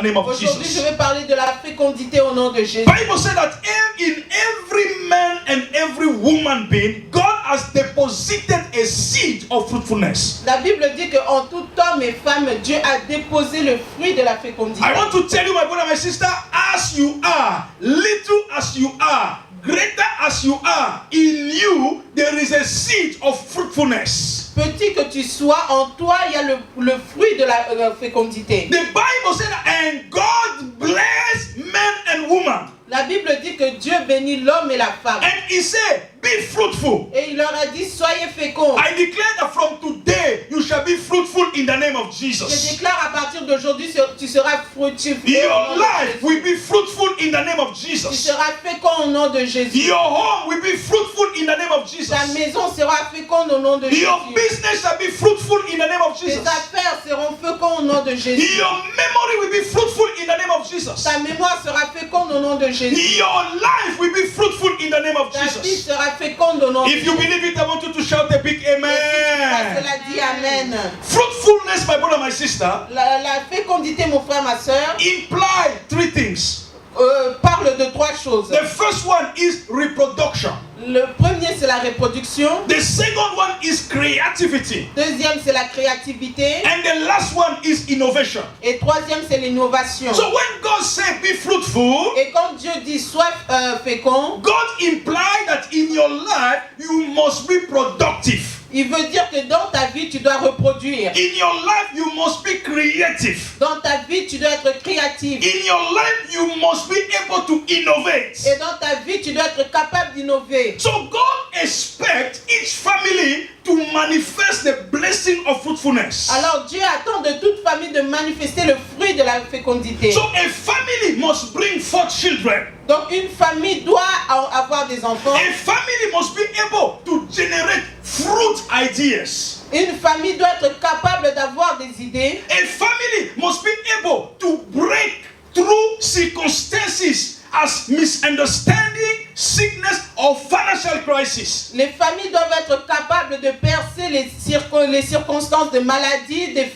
name of Aujourd'hui, je Jesus. vais parler de la fécondité au nom de Jésus. Bible said that in every man and every woman being, God has deposited a seed of fruitfulness. La Bible dit qu'en tout homme et femme, Dieu a déposé le fruit de la fécondité. I want to tell you, my brother, my sister, as you are, little as you are, greater as you are, in you, there is a seed of fruitfulness. Petit que tu sois, en toi, il y a le fruit de la fécondité. The Bible said, and God bless men and women. La Bible dit que Dieu bénit l'homme et la femme. And he said, be fruitful. Et il leur a dit, soyez féconds. I declare that from today, you shall be fruitful in the name of Je Jesus. déclare à partir d'aujourd'hui, tu seras fructifié. Your life will be fruitful in the name of Tu Jesus. seras fécond au nom de Jésus. Your home will be fruitful in the name of Jesus. Ta maison sera féconde au nom de Jésus. Your business shall be fruitful in the name of Tes Jesus. affaires seront fécondes au nom de Jésus. Your memory will be fruitful in the name of Jesus. Ta mémoire sera féconde au nom de Jésus. Your life will be fruitful in the name of Ta vie Jesus. sera féconde au nom de If you Jésus. believe it, I want you to shout a big amen. Cela dit Amen. Fruitfulness, my brother, my sister, La fécondité, mon frère, ma soeur, imply three things. parle de trois choses. The first one is reproduction. Le premier, c'est la reproduction. The second one is creativity. Deuxième, c'est la créativité. And the last one is innovation. Et troisième, c'est l'innovation. So when God said be fruitful, Et quand Dieu dit sois fécond, God implied that in your life you must be productive. il veut dire que dans ta vie, tu dois reproduire. In your life you must be creative. Dans ta vie, tu dois être créatif. In your life you must be able to innovate. Et dans ta vie, tu dois être capable d'innover. So God expects each family to manifest the blessing of fruitfulness. Alors Dieu attend de toute famille de manifester le fruit de la fécondité. So a family must bring forth children. Donc une famille doit avoir des enfants. A family must be able to generate fruit ideas. Une famille doit être capable d'avoir des idées. A family must be able to break through circumstances as misunderstanding, sickness, or financial crisis. Les familles doivent être capables de percer les circonstances de maladie, des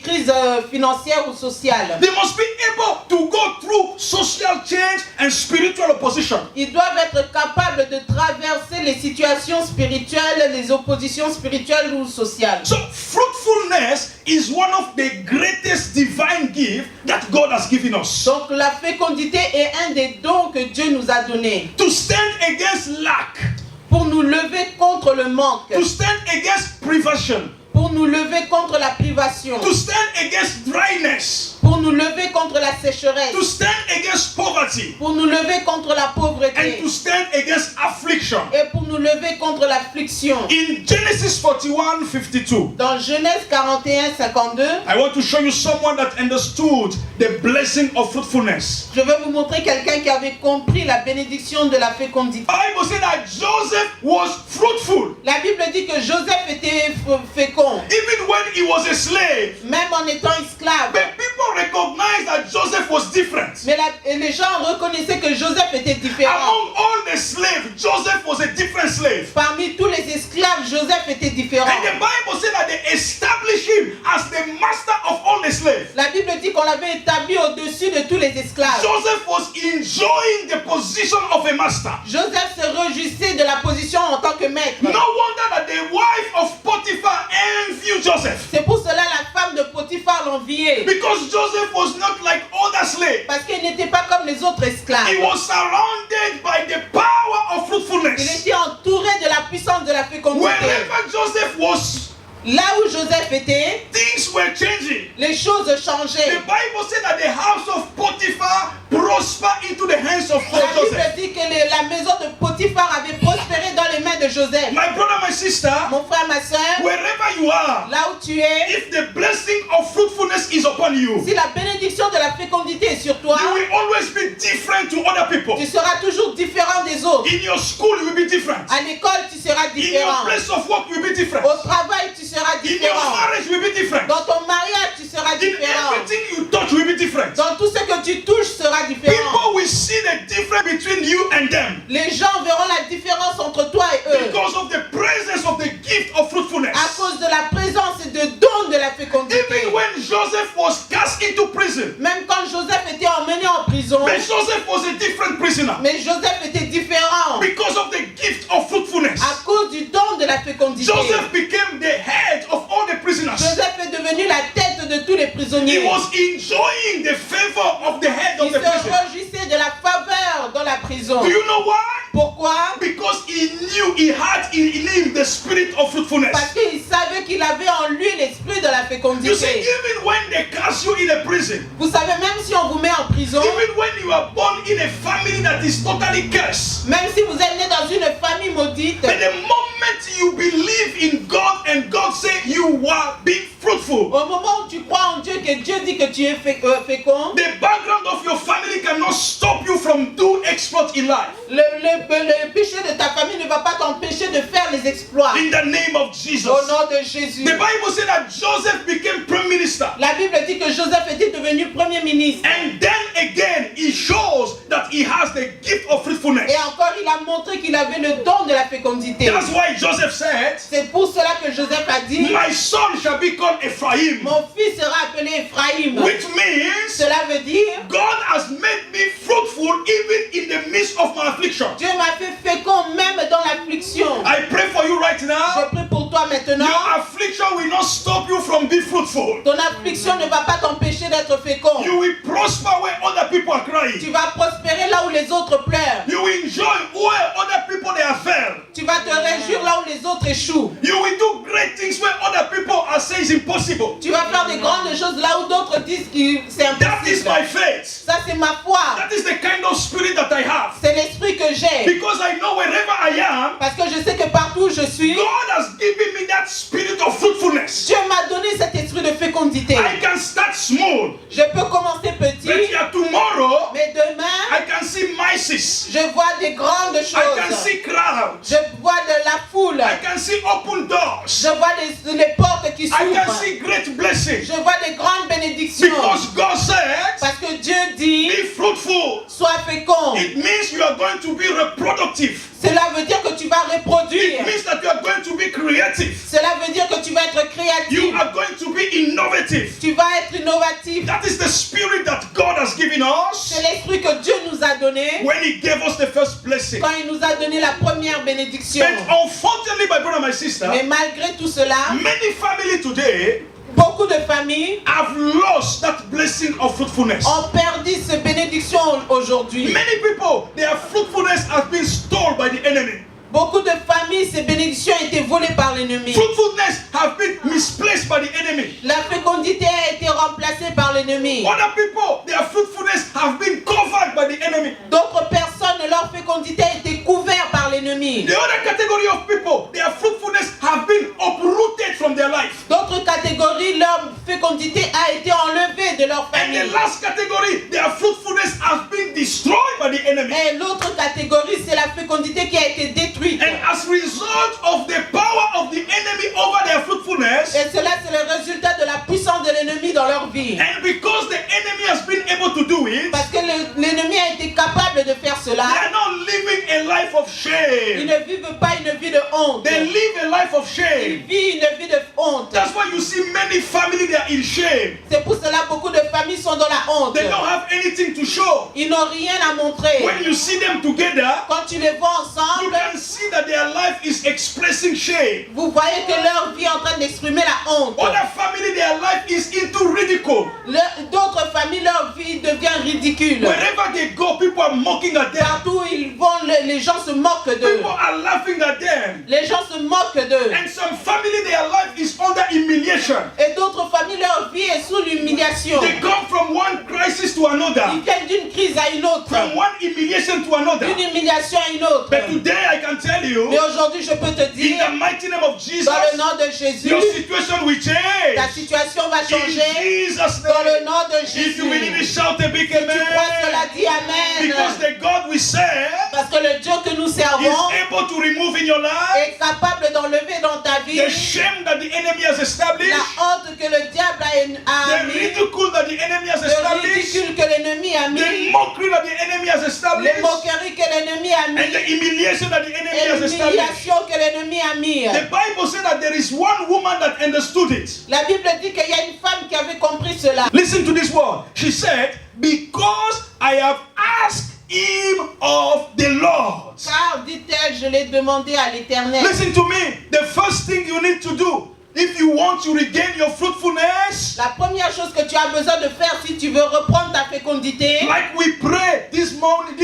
crises financières ou sociales. They must be able to go through social change and spiritual opposition. Ils doivent être capables de traverser les situations spirituelles, les oppositions spirituelles ou sociales. So fruitfulness is one of the greatest divine gifts that God has given us. Donc la fécondité est un des dons que Dieu nous a donnés To stand against lack, pour nous lever contre le manque, to stand against privation, pour nous lever contre la privation, to stand against dryness, pour nous lever contre la sécheresse, to stand against poverty, pour nous lever contre la and pauvreté to stand against affliction. et pour nous lever contre l'affliction. In Genesis 41:52, Dans Genèse 41:52, I want to show you someone that understood the blessing of fruitfulness. je vais vous montrer quelqu'un qui avait compris la bénédiction de la fécondité. Bible said that Joseph was fruitful. La Bible dit que Joseph était fécond, Even when he was a slave, même en étant esclave. but people recognized that Joseph was different. Mais les gens reconnaissaient que Joseph était différent. Among all the slaves, Joseph was a different slave. Parmi tous les esclaves, Joseph était différent. And the Bible said that they established him as the master of all the slaves. La Bible dit qu'on l'avait établi au-dessus de tous les esclaves. Joseph was enjoying the position of a master. Joseph se réjouissait de la position en tant que maître. No wonder that the wife of Potiphar envied Joseph. C'est pour cela la femme de Potiphar l'enviait. Because Joseph was not like other slaves. Parce qu'il n'était pas comme les autres esclaves. He was surrounded by the power of Il fruitfulness. était entouré de la puissance de la fécondité. Wherever Joseph was, Là où Joseph était, things were changing. les choses The changeaient. Bible said that the house of Potiphar prospered into the hands of La Joseph. Bible dit que la maison de Potiphar avait prospéré dans les mains de Joseph. My brother, my sister, Mon frère, ma soeur, wherever you are, là où tu es, if the blessing of fruitfulness is upon you, si la bénédiction de la fécondité est sur toi, you will always be different to other people. tu seras toujours différent des autres. In your school, you will be different. À l'école, tu seras In your différent. place of work, you will be different. Au travail, tu seras In your différent. marriage, you will be different. Dans ton mariage, tu seras In différent. everything you touch, you will be different. Dans tout ce que tu touches, sera différent. People will see the difference between you and them Les gens verront la différence entre toi et eux because of the presence of the gift of fruitfulness. à cause de la présence et de don de la fécondité. Even when Joseph was cast cast into prison. Même quand Joseph était emmené en prison, But Joseph was a different prisoner mais Joseph était différent because of the gift of fruitfulness. à cause du don de la fécondité. Joseph became the head of all the prisoners. Joseph est devenu la tête de tous les He prisonniers. was enjoying the favor of the head of Il the se prison. réjouissait de la faveur dans la prison. Do you know why? Pourquoi? Because he knew he had in him the spirit of fruitfulness. Parce qu'il savait qu'il avait en lui l'esprit de la You see, fécondité. even when they cast you in a prison, Vous savez, même si on vous met en prison, even when you are born in a family that is totally cursed, même si vous êtes né dans une famille maudite, but the moment you believe in God and God say you are being fruitful, au moment où tu crois en Dieu, que Dieu dit que tu es fécond, the background of your family cannot stop you from doing exploits in life. le péché de ta famille ne va pas t'empêcher de faire les exploits. In the name of Jesus. Au nom de Jésus. The Bible said that Joseph became prime minister. La Bible dit que Joseph était devenu premier ministre. And then again, he shows that he has the gift of fruitfulness. Et encore, il a montré qu'il avait le don de la fécondité. That's why Joseph said, C'est pour cela que Joseph a dit, my son shall be called Ephraim. mon fils sera appelé Ephraim. Which means Cela veut dire, God has made me fruitful even in the midst of my affliction. Dieu m'a fait fécond même dans l'affliction. I pray for you right Je now. prie pour toi maintenant. Your affliction will not stop you from being fruitful. Ton affliction ne va pas t'empêcher d'être fécond. You will prosper where other people are Tu crying. vas prospérer là où les autres pleurent. You will enjoy where other people they are failed. Tu vas te réjouir là où les autres échouent. You will do great things where other people are saying it's impossible. Tu vas faire de grandes choses là où d'autres disent que c'est That is impossible. my faith. Ça, c'est ma foi. That is the kind of spirit that I have. C'est l'esprit que j'ai. Because I know wherever I am, Parce que je sais que partout où je suis, God has given me that spirit of fruitfulness. Dieu m'a donné cet esprit de fécondité. I can start small, Je peux commencer but petit, yeah, tomorrow mais demain, I can see mices. je vois des grandes I can choses. see crowds. Je vois de la foule. I can see open doors. Je vois les portes qui I can s'ouvrent. see great blessings. Je vois des grandes bénédictions. Because God said, Parce que Dieu dit, be fruitful. sois fécond. It means you are going to be reproductive. Cela veut dire que tu vas It reproduire. means that you are going to be creative. Cela veut dire que tu vas être You créatif. are going to be innovative. Tu vas être innovatif. That is the spirit that God has given us C'est l'esprit que Dieu nous a donné when He gave us the first blessing. quand il nous a donné la première bénédiction. But unfortunately, my brother, my sister, Mais malgré tout cela, many families today beaucoup de familles have lost that blessing of fruitfulness. ont perdu cette bénédiction aujourd'hui. Many people, their fruitfulness has been stolen by the enemy. Beaucoup de familles, ces bénédictions ont été volées par l'ennemi. Fruitfulness have been misplaced by the enemy. La fécondité a été remplacée par l'ennemi. Other people, their fruitfulness have been covered by the enemy. D'autres personnes, leur fécondité a été couverte par l'ennemi. The other category of people, their fruitfulness have been uprooted from their life. D'autres catégories, leur fécondité a été enlevée de leur And the famille. last category, their fruitfulness has been destroyed by the enemy. Et l'autre catégorie, c'est la fécondité qui a été détruite. And as a result of the power of the enemy over their fruitfulness, Et cela, c'est le résultat de la puissance de l'ennemi dans leur vie. and because the enemy has been able to do it, Parce que l'ennemi a été capable de faire they cela. are not living a life of Ils shame. ne vivent pas une vie de honte. They live a life of Ils shame. vivent une vie de honte. That's why you see many families that are in shame. C'est pour cela que beaucoup de familles sont dans la honte. They don't have anything to show. Ils n'ont rien à montrer. When you see them together, Quand tu les vois you ensemble, can see that their life is expressing shame. vous voyez que leur vie est en train d'exprimer la honte. Other family, their life is into ridicule. D'autres familles, leur vie devient ridicule. Wherever they go, people are mocking at them. Partout où ils vont, les gens se moquent d'eux. People are laughing at them. Les gens se moquent d'eux. And some family, their life is under humiliation. Et d'autres familles, leur vie est sous l'humiliation. They come from one crisis to another, Ils viennent d'une crise à une autre. from one humiliation to another. D'une humiliation à une autre. But today I can tell you, Mais aujourd'hui, je peux te in dire, the mighty name of Jesus, dans le nom de Jésus, your situation will change. ta situation va In changer. Jesus' Dans le name. nom de If you believe it, Jésus. shout a big Si tu crois cela, amen. dis Amen. Because Because the God we serve Parce que le Dieu que nous servons is able to remove in your life est capable d'enlever dans ta vie the shame that the enemy has established, la honte que le diable a the mis, ridicule that the enemy has le established, ridicule que l'ennemi a the mis, mockery that the enemy has established, les moqueries que l'ennemi a and mis, the humiliation that the enemy et has established. l'humiliation que l'ennemi a mis. The Bible says that there is one woman that understood it. La Bible dit qu'il y a une femme qui avait compris cela. Listen to this word. She said, because I have asked him of the Lord. Car, dit-elle, je l'ai demandé à l'Éternel. Listen to me. The first thing you need to do, if you want to regain your fruitfulness, La première chose que tu as besoin de faire si tu veux reprendre ta fécondité, like we pray this morning,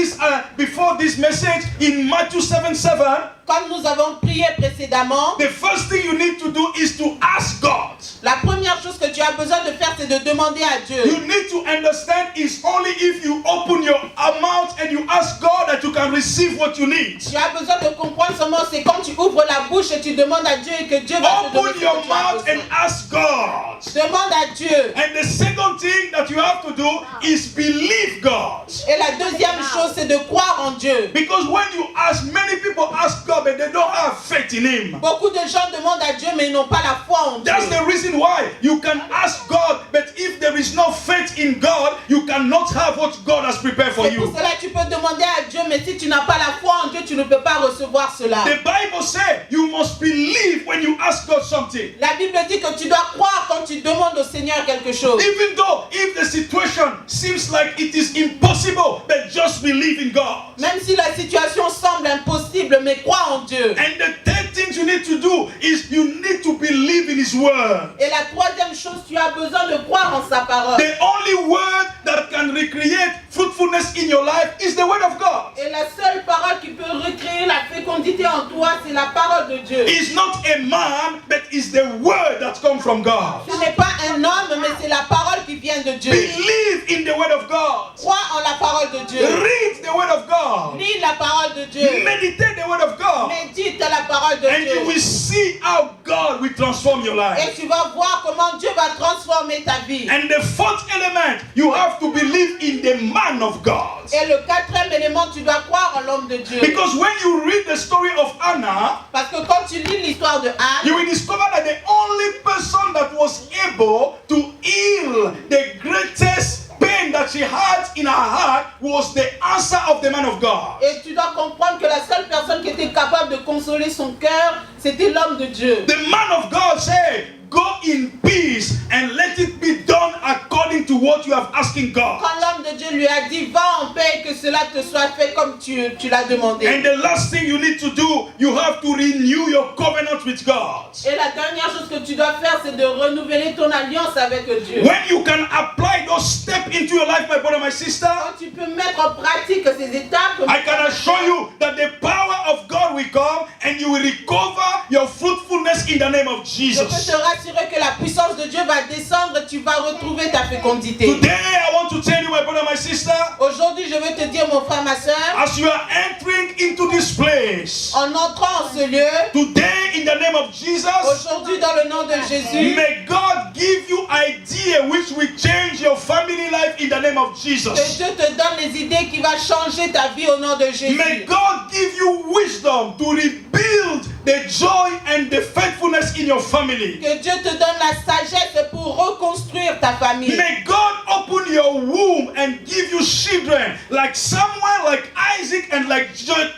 before this message in Matthew 7:7, comme nous avons prié précédemment, the first thing you need to do is to ask God. la première chose que tu as besoin de faire, c'est de demander à You Dieu. need to understand it's only if you open your mouth and you ask God that you can receive what you need. Tu as besoin de comprendre seulement, c'est quand tu ouvres la bouche et tu demandes à Dieu et que Dieu va te donner Open ce que your tu as mouth and besoin. ask God. Demande à Dieu. And the second thing that you have to do is believe God. Et la deuxième chose, c'est de croire en Dieu. Because when you ask, many people ask God, but they don't have faith in Him. Beaucoup de gens demandent à Dieu, mais ils n'ont pas la foi en Dieu. That's the reason why you can ask God, but if there is no faith in God, you cannot have what God has prepared for C'est pour you. cela que tu peux demander à Dieu, mais si tu n'as pas la foi en Dieu, tu ne peux pas recevoir cela. The Bible says you must believe when you ask God something. La Bible dit que tu dois croire quand tu demandes au Seigneur quelque chose. Even though if the situation seems like it is impossible, but just believe in God. Même si la situation semble impossible, mais crois en Dieu. And the third thing you need to do is you need to believe in His word. Et la troisième chose, tu as besoin de croire en sa parole. The only word that can recreate fruitfulness in your life is the word of God. Et la seule parole qui peut recréer la fécondité en toi, c'est la parole de Dieu. It's not a man, but it's the word that comes from God. Ce n'est pas un homme, mais c'est la parole qui vient de Dieu. Believe in the word of God. Crois en la parole de Dieu. Read the word of God. Lis la parole de Dieu. Meditate the word of God. Médite la parole de And you Dieu. will see how God will transform your life. Et tu vas voir comment Dieu va transformer ta vie. And the fourth element, you have to believe in the man of God. Et le quatrième élément, tu dois croire en l'homme de Dieu. Because when you read the story of Anna, Parce que quand tu lis l'histoire de you Anne, will discover that the only person that was able to heal the greatest pain that she had in her heart was the answer of the man of God. et tu dois comprendre que la seule personne qui était capable de consoler son cœur, c'était l'homme de Dieu. The man of God said, go in peace and let it be done according to what you have asking God. Quand l'homme de Dieu lui a dit, va en paix et que cela te soit fait comme tu l'as demandé. And the last thing you need to do, you have to renew your covenant with God. Et la dernière chose que tu dois faire, c'est de renouveler ton alliance avec Dieu. When you can apply those steps into your life, my brother, my sister, Quand tu peux mettre en pratique ces étapes, I can assure you that the power of God will come and you will recover your fruitfulness in the name of je peux Jesus. te rassurer que la puissance de Dieu va descendre et tu vas retrouver ta fécondité. Today, I want to tell you, my brother, my sister, Aujourd'hui, je veux te dire, mon frère, ma soeur, as you are entering into this place, en entrant en ce lieu, today, in the name of Jesus, aujourd'hui, dans le nom de Jésus, may God give you idea which will change your family life in the name of que Jesus. Dieu te donne les idées qui vont changer ta vie au nom de May Jésus. God give you wisdom to rebuild the joy and the faithfulness in your family. Que Dieu te donne la sagesse pour reconstruire ta famille. May God open your womb and give you children like Samuel, like Isaac, and like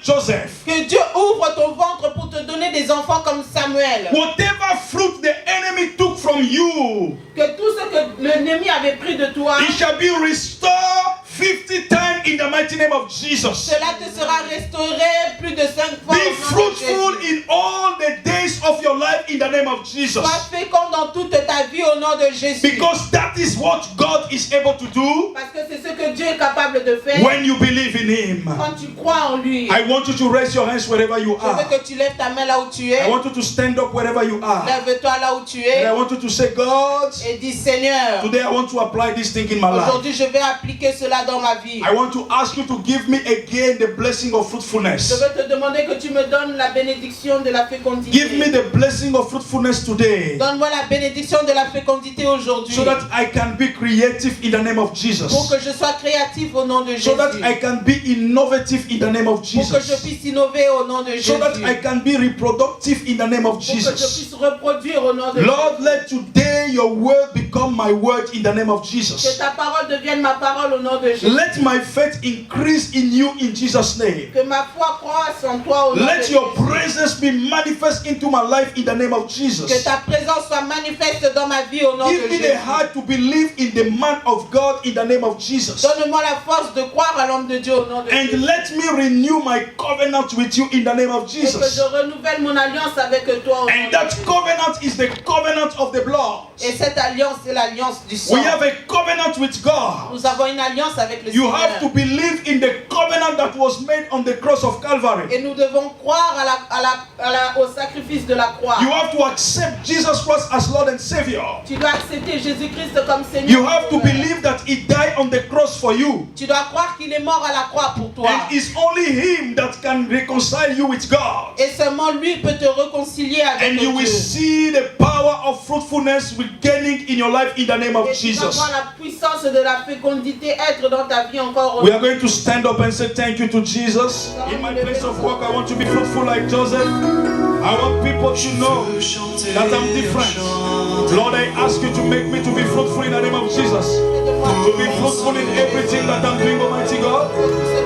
Joseph. Que Dieu ouvre ton ventre pour te donner des enfants comme Samuel. Whatever fruit the enemy took from you, Que tout ce que l'ennemi avait pris de toi, it shall be restored 50 times in the mighty name of Jesus. cela te sera restauré plus de 5 fois. Be au nom de fruitful Jésus. in all the days of your life in the name of Jesus. Sois fécond dans toute ta vie au nom de Jésus. Because that is what God is able to do Parce que c'est ce que Dieu est capable de faire when you believe in Him. quand tu crois en lui. I want you to raise your hands wherever you Je veux are. que tu lèves ta main là où tu es. I want you to stand up wherever you are. Lève-toi là où tu And I es. want you to say, God, Et dis, Seigneur, today I want to apply this thing in my life. aujourd'hui je vais appliquer cela dans ma vie. I want to ask you to give me again the blessing of Je fruitfulness. veux te demander que tu me donnes la bénédiction de la fécondité. Give me the blessing of fruitfulness today, Donne-moi la bénédiction de la fécondité aujourd'hui. so that I can be creative in the name of Pour Jesus. que je sois créatif au nom de Jésus. So that I can be innovative in the name of Pour que je Jesus. puisse innover au nom de Jésus. So that I can be reproductive in the name of Pour que je Jesus. puisse reproduire au nom de Lord, Jésus. let today your word become my word in the name of Que Jesus. ta parole devienne ma parole au nom de Jésus. Let my faith increase in you in Jesus' name. Que ma foi croisse en toi au nom de Let Jésus. your presence be manifest into my life in the name of Que Jesus. ta présence soit manifeste dans ma vie au nom de Give me the Jésus. heart to believe in the man of God in the name of Jesus. Donne-moi la force de croire à l'homme de Dieu au nom de And Jésus. let me renew my covenant with you in the name of Et que je Jesus. renouvelle mon alliance avec toi au nom And de that Jésus. covenant is the covenant of the blood. Et cette alliance, c'est l'alliance du sang. We have a covenant with God. Nous avons une alliance avec le You Seigneur. have to believe in the covenant that was made on the cross of Calvary. Et nous devons croire au sacrifice de la croix. You have to accept Jesus Christ as Lord and Savior. Tu dois accepter Jésus-Christ comme Seigneur. You have to believe that He died on the cross for you. Tu dois croire qu'il est mort à la croix pour toi. And it's only Him that can reconcile you with God. Et seulement lui peut te réconcilier avec And you will Dieu. see the power of fruitfulness regaining in your life in the name of Et tu vas Jesus. voir la puissance de la fécondité être dans ta vie encore. We are going to stand up and say thank you to Jesus. In my place of work, I want to be fruitful like Joseph. I want people to know that I'm different. Lord, I ask you to make me to be fruitful in the name of Jesus. To be fruitful in everything that I'm doing, Almighty God.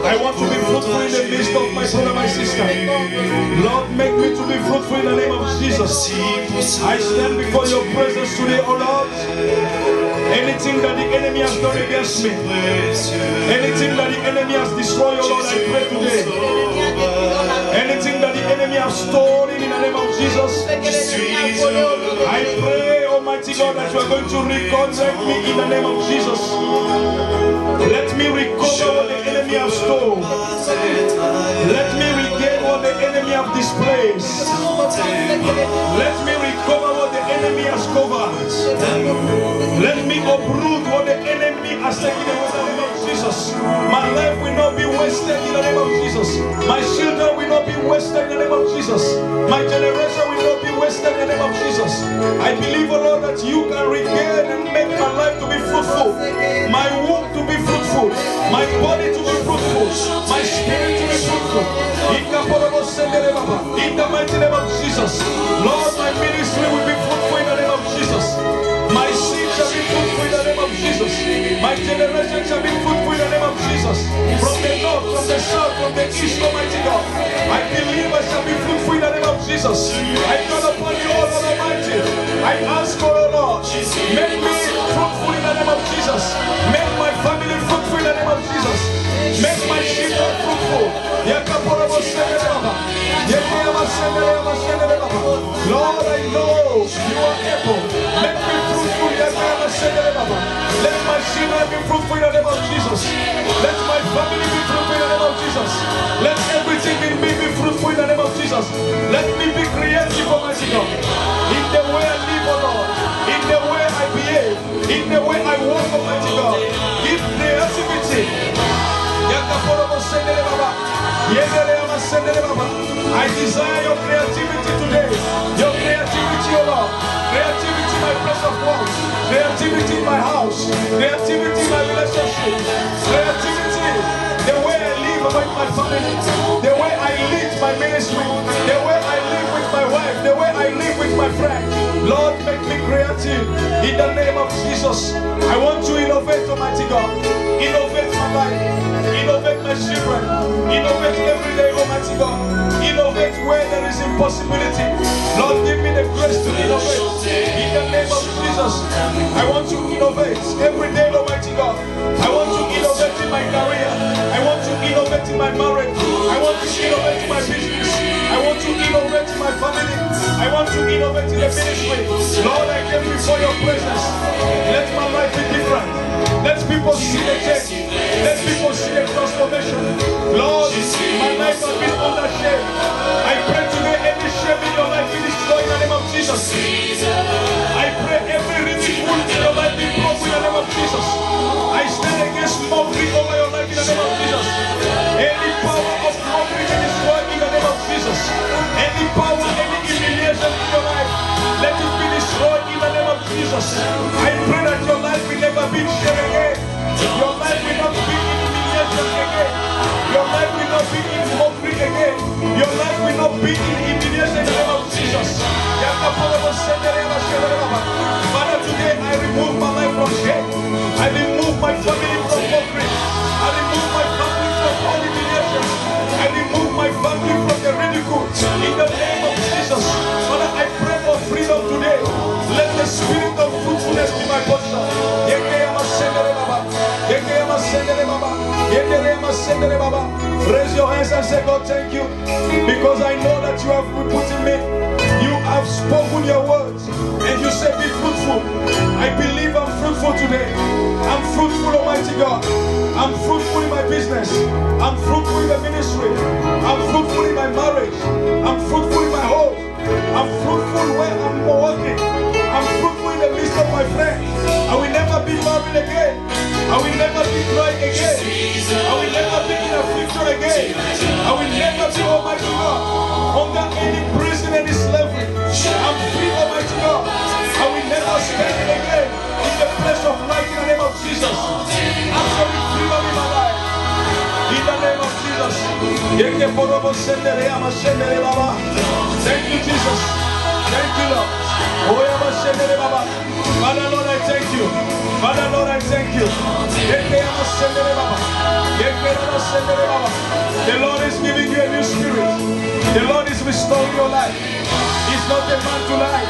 I want to be fruitful in the midst of my brother, my sister. Lord, make me to be fruitful in the name of Jesus. I stand before your presence today, oh Lord. Anything that the enemy has done against me, anything that the enemy has destroyed, oh Lord, I pray today. Anything that the enemy has stolen in the name of Jesus, I pray, Almighty God, that you are going to reconnect me in the name of Jesus. Let me recover what the enemy has stolen. Let me regain what the enemy has displaced. Let me recover what the enemy has covered. Let me uproot what the enemy has taken away in the name of Jesus. My life will not be wasted in the name of Jesus. My children will not be wasted in the name of Jesus. My generation will not be wasted in the name of Jesus. I believe, oh Lord, that you can regain and make my life to be fruitful. My womb to be fruitful. My body to be fruitful. My spirit to be fruitful. In the mighty name of Jesus. Lord, my ministry will be fruitful in the name of Jesus. My seed shall be fruitful in the name of Jesus. My generation shall be fruitful in the name of Jesus. From the north, from the south, from the east, Almighty God. I believe I shall be fruitful in the name of Jesus. I call upon you, O Lord Almighty. I ask, O Lord, make me fruitful in the name of Jesus. Make my family fruitful in the name of Jesus. Make my children fruitful. Lord, I know you are able. Make me fruitful. Let my children be fruitful in the name of Jesus. Let my family be fruitful in the name of Jesus. Let everything in me be fruitful in the name of Jesus. Let me be creative, Almighty God. In the way I live, O Lord. In the way I behave. In the way I walk, Almighty God. Give creativity. I desire your creativity today. Your creativity, O Lord. Creativity in my place of work. Creativity in my house. Creativity in my relationship. Creativity the way I live with my family. The way I lead my ministry. The way I live with my wife. The way I live with my friend. Lord, make me creative in the name of Jesus. I want to innovate, Almighty God. Innovate my life. Innovate my children. Innovate every day, Almighty God. Innovate where there is impossibility. Lord, give me the grace to innovate. In the name of Jesus, I want to innovate every day, Almighty God. I want to innovate in my career. I want to innovate in my marriage. I want to innovate in my business. I want to innovate in my family. I want to innovate in the ministry. Lord, I came before your presence. Let my life be different. Let people see the change. Let people see the transformation. Lord, my life has been under shame. I pray today any shame in your life be destroyed in the name of Jesus. I pray every ridicule in your life be broken in the name of Jesus. I stand against mockery over Jesus. I pray that your life will never be shame again. Your life will not be in humiliation again. Your life will not be in mockery again. Your life will not be in humiliation in the name of Jesus. Father, today I remove my life from shame. I remove my family from mockery. I remove my family from all humiliation. I remove my family from the ridicule. In the name of Jesus. Father, I pray for freedom today. Let the spirit of fruitfulness be my portion. Raise your hands and say, God, thank you. Because I know that you have put in me. You have spoken your words. And you said, be fruitful. I believe I'm fruitful today. I'm fruitful, Almighty God. I'm fruitful in my business. I'm fruitful in the ministry. I'm fruitful in my marriage. I'm fruitful in my home. I'm fruitful where I'm working. I'm fruitful in the midst of my friends. I will never be married again. I will never be crying again. I will never be in affliction again. I will never be, Almighty God, under any prison, any slavery. I'm free, Almighty God. I will never stand again in the place of light in the name of Jesus. Absolute freedom in my life. In the name of Jesus. Thank you, Jesus. Thank you, Lord. Father, Lord, I thank you. Father, Lord, I thank you. The Lord is giving you a new spirit. The Lord is restoring your life. He's not a man to lie.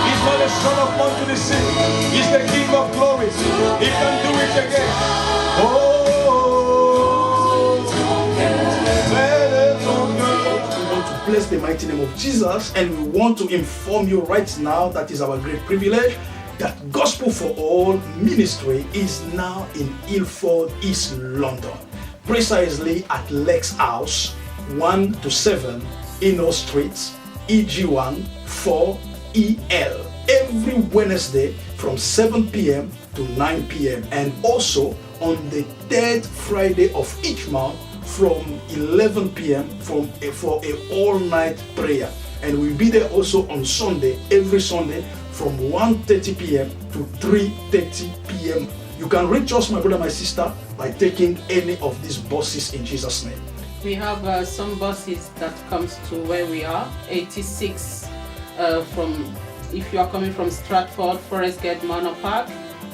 He's not a son of man to deceive. He's the King of glory. He can do it again. Oh, bless the mighty name of Jesus, and we want to inform you right now, that is our great privilege, that Gospel for All ministry is now in Ilford, East London, precisely at Lex House 1 to 7 Eno Street, EG1 4EL, every Wednesday from 7 p.m. to 9 p.m. and also on the third Friday of each month from 11 p.m. for a all-night prayer. And we'll be there also on Sunday, every Sunday from 1:30 p.m. to 3:30 p.m. You can reach us, my brother, my sister, by taking any of these buses in Jesus' name. We have some buses that comes to where we are, 86 from, if you are coming from Stratford, Forest Gate Manor Park,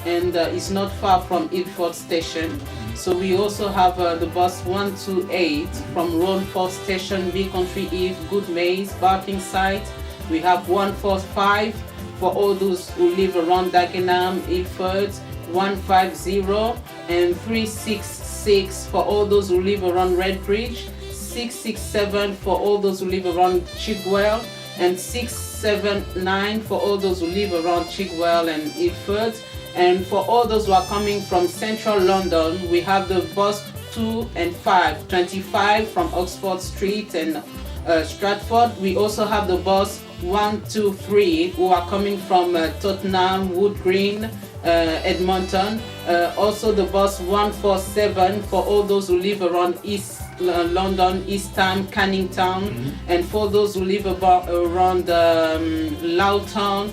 and it's not far from Ilford Station. So we also have the bus 128 from Ronford Station, Big Country Eve, Good Maze, Barkingside. We have 145 for all those who live around Dagenham, Ilford, 150 and 366 for all those who live around Redbridge, 667 for all those who live around Chigwell, and 679 for all those who live around Chigwell and Ilford. And for all those who are coming from central London, we have the bus 2 and 5, 25 from Oxford Street and Stratford. We also have the bus 1, 2, 3 who are coming from Tottenham, Wood Green, Edmonton. Also the bus 147 for all those who live around East London, East Ham, Canning Town, and for those who live around Loughton,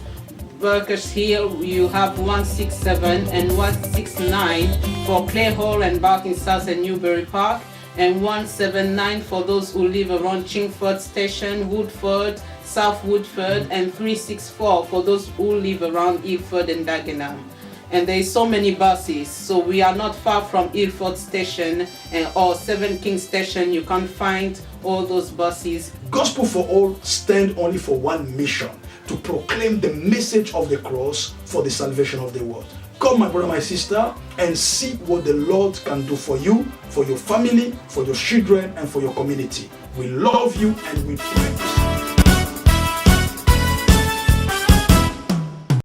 Burkers Hill, you have 167 and 169 for Clay Hall and Barking South and Newbury Park, and 179 for those who live around Chingford Station, Woodford, South Woodford, and 364 for those who live around Ilford and Dagenham. And there is so many buses, so we are not far from Ilford Station or Seven Kings Station. You can find all those buses. Gospel for All stand only for one mission: to proclaim the message of the cross for the salvation of the world. Come, my brother, my sister, and see what the Lord can do for you, for your family, for your children, and for your community. We love you and we pray.